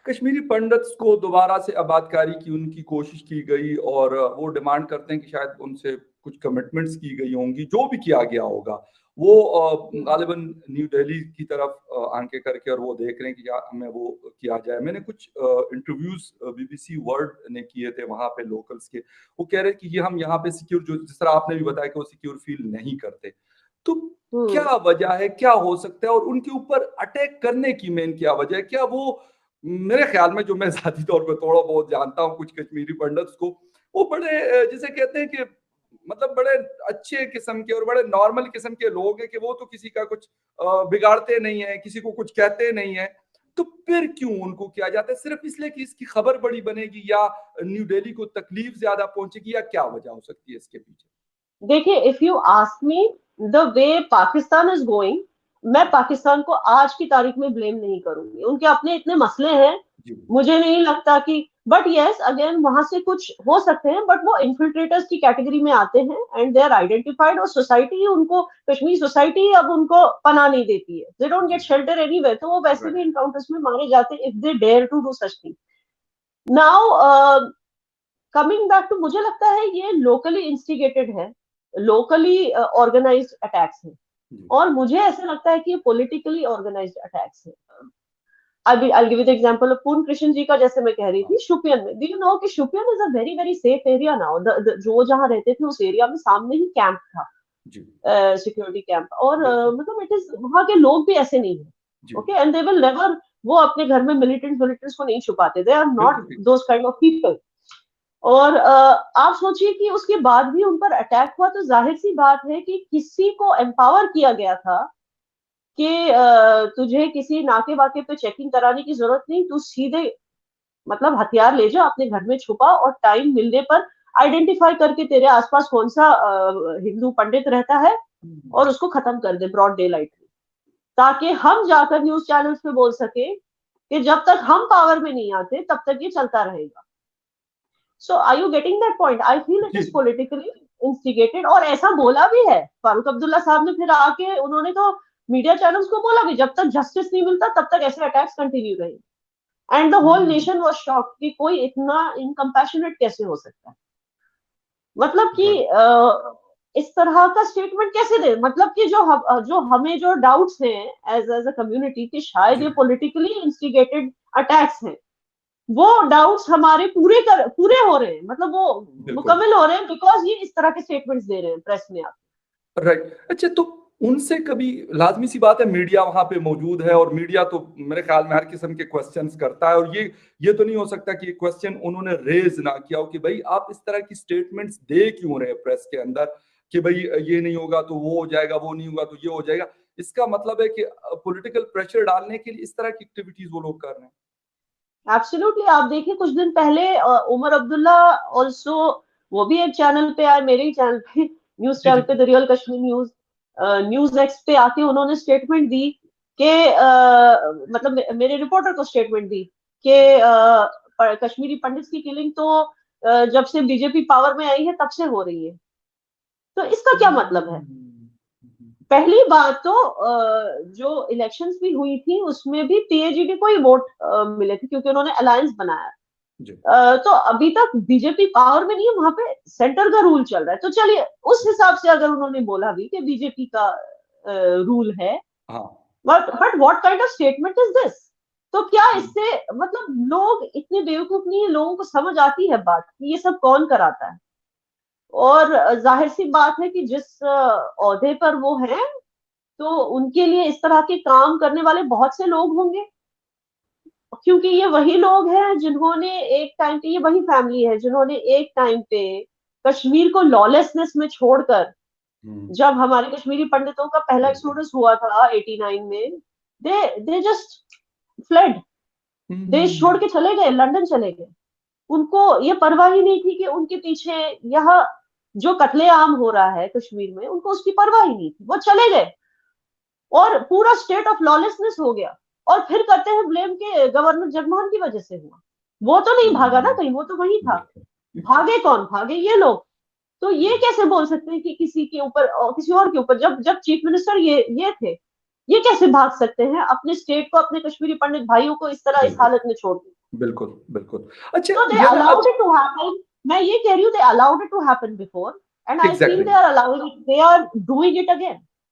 Kashmiri pandits को दोबारा से आबादकारी की उनकी कोशिश की गई और वो डिमांड करते हैं कि शायद उनसे कुछ कमिटमेंट्स की गई होंगी, जो भी किया गया होगा वो गालिबन न्यू दिल्ली की तरफ आंखें करके और वो देख रहे हैं कि क्या हमें वो किया जाए। मैंने कुछ इंटरव्यूज BBC वर्ल्ड ने किए थे वहां पे लोकल्स के, वो कह रहे हैं कि ये हम यहाँ पे सिक्योर, जो जिस तरह आपने भी बताया कि वो सिक्योर फील नहीं करते। तो क्या वजह है, क्या हो सकता है, और उनके ऊपर अटैक करने की मेन क्या वजह है? क्या वो, मेरे ख्याल में जो मैं जाती तौर पर थोड़ा बहुत जानता हूँ कुछ कश्मीरी पंडित्स को, वो बड़े जिसे कहते हैं कि मतलब बड़े अच्छे किस्म के और बड़े नॉर्मल किस्म के लोग हैं कि वो तो किसी का कुछ बिगाड़ते नहीं है, किसी को कुछ कहते नहीं है। तो फिर क्यों उनको किया जाता है? सिर्फ इसलिए कि इसकी खबर बड़ी बनेगी या न्यू दिल्ली को तकलीफ ज्यादा पहुंचेगी, या क्या वजह हो सकती है इसके पीछे? देखिए, if you ask me the way Pakistan is going, मैं पाकिस्तान को आज की तारीख में ब्लेम नहीं करूंगी। उनके अपने इतने मसले हैं, मुझे नहीं लगता कि, बट यस अगेन वहां से कुछ हो सकते हैं, बट वो इन्फिल्ट्रेटर्स की कैटेगरी में आते हैं एंड दे आर आइडेंटिफाइड, और सोसाइटी उनको, कश्मीर सोसाइटी अब उनको पनाह नहीं देती है, they don't get shelter anywhere, तो वो वैसे भी इनकाउंटर्स में मारे जाते हैं if they dare to do such thing. Now coming back to, मुझे लगता है ये लोकली इंस्टिगेटेड है, लोकली ऑर्गेनाइज्ड अटैक्स हैं, और मुझे ऐसा लगता है कि ये पॉलिटिकली ऑर्गेनाइज्ड अटैक्स हैं। I'll give you the example of पूर्ण कृष्ण जी का, जैसे मैं कह रही थी शुपियन में, do you know कि Shopian is a very very safe area now, जो जहाँ रहते थे उस एरिया में सामने ही कैंप था, सिक्योरिटी कैंप, और मतलब इट इज, वहाँ के लोग भी ऐसे नहीं है, okay, and they will never, वो अपने घर में मिलिटेंट्स को नहीं छुपाते, they are not those kind of people. और आप सोचिए कि उसके बाद भी उन पर अटैक हुआ, तो जाहिर सी बात है कि किसी को एम्पावर किया गया था कि तुझे किसी नाके वाके पे चेकिंग कराने की जरूरत नहीं, तू सीधे मतलब हथियार ले जा, अपने घर में छुपा, और टाइम मिलने पर आइडेंटिफाई करके तेरे आसपास कौन सा हिंदू पंडित रहता है और उसको खत्म कर दे ब्रॉड डे लाइट में, ताकि हम जाकर न्यूज चैनल्स पे बोल सके कि जब तक हम पावर में नहीं आते तब तक ये चलता रहेगा। So are you getting that point? I feel it is politically instigated, और ऐसा बोला भी है फारूक अब्दुल्ला साहब ने, फिर आके उन्होंने तो मीडिया चैनल्स को बोला भी, जब तक जस्टिस नहीं मिलता तब तक ऐसे अटैक्स कंटिन्यू रहेंगे, and the whole nation was shocked कि कोई इतना इनकम्पैशनेट कैसे हो सकता है, मतलब कि इस तरह का स्टेटमेंट कैसे दे, मतलब कि जो हमें जो डाउट्स हैं एज अ कम्युनिटी कि शायद ये पॉलिटिकली इंस्टिगेटेड अटैक्स हैं, वो डाउट्स हमारे पूरे हो रहे हैं, मतलब वो मुकम्मल हो रहे हैं, बिकॉज ये इस तरह के स्टेटमेंट्स दे रहे हैं प्रेस में आके। राइट। अच्छा, तो उनसे कभी, लाजमी सी बात है मीडिया वहां पे मौजूद है और मीडिया तो मेरे ख्याल में हर किस्म के क्वेश्चंस करता है, और ये तो नहीं हो सकता कि क्वेश्चन उन्होंने रेज ना किया हो कि भाई आप इस तरह की स्टेटमेंट्स दे क्यों रहे प्रेस के अंदर कि भाई ये नहीं होगा तो वो हो जाएगा, वो नहीं होगा तो ये हो जाएगा। इसका मतलब है कि पॉलिटिकल प्रेशर डालने के लिए इस तरह की एक्टिविटीज वो लोग कर रहे हैं। एब्सोल्युटली, आप देखिए कुछ दिन पहले उमर अब्दुल्ला ऑल्सो, वो भी एक चैनल पे आए, मेरे ही चैनल पे, न्यूज चैनल पे, the real Kashmir news, news x पे आके उन्होंने स्टेटमेंट दी कि मतलब मेरे रिपोर्टर को स्टेटमेंट दी कि कश्मीरी पंडित की किलिंग तो जब से बीजेपी पावर में आई है तब से हो रही है। तो इसका क्या मतलब है? पहली बात तो जो इलेक्शंस भी हुई थी उसमें भी पीएजीडी को ही वोट मिले थे, क्योंकि उन्होंने अलायंस बनाया। तो अभी तक बीजेपी पावर में नहीं है, वहां पे सेंटर का रूल चल रहा है, तो चलिए उस हिसाब से अगर उन्होंने बोला भी कि बीजेपी का रूल है, but what kind of statement is this? तो क्या इससे, मतलब लोग इतने बेवकूफ नहीं है, लोगों को समझ आती है बात कि ये सब कौन कराता है, और जाहिर सी बात है कि जिस ओहदे पर वो है तो उनके लिए इस तरह के काम करने वाले बहुत से लोग होंगे, क्योंकि ये वही लोग हैं जिन्होंने एक टाइम पे, ये वही फैमिली है जिन्होंने एक टाइम पे कश्मीर को लॉलेसनेस में छोड़कर, जब हमारे कश्मीरी पंडितों का पहला एक्सोडस हुआ था 89 में, दे जस्ट फ्लड, देश छोड़ के चले गए, लंदन चले गए। उनको ये परवाह ही नहीं थी कि उनके पीछे यह जो कत्लेआम हो रहा है कश्मीर में, उनको उसकी परवाह ही नहीं थी, वो चले गए और पूरा स्टेट ऑफ लॉलेसनेस हो गया। और फिर करते हैं ब्लेम के गवर्नर जगमोहन की वजह से हुआ, वो तो नहीं भागा ना कहीं, वो तो वही था। भागे कौन? भागे ये लोग। तो ये कैसे बोल सकते हैं कि किसी के ऊपर, किसी और के ऊपर, जब जब चीफ मिनिस्टर ये थे, ये कैसे भाग सकते हैं अपने स्टेट को, अपने कश्मीरी पंडित भाइयों को इस तरह इस हालत में छोड़ के? बिल्कुल बिल्कुल। अच्छा, So they allowed it to happen. मैं ये कह रही हूँ, they allowed it to happen before, and I feel exactly they are allowing it. They are doing it again.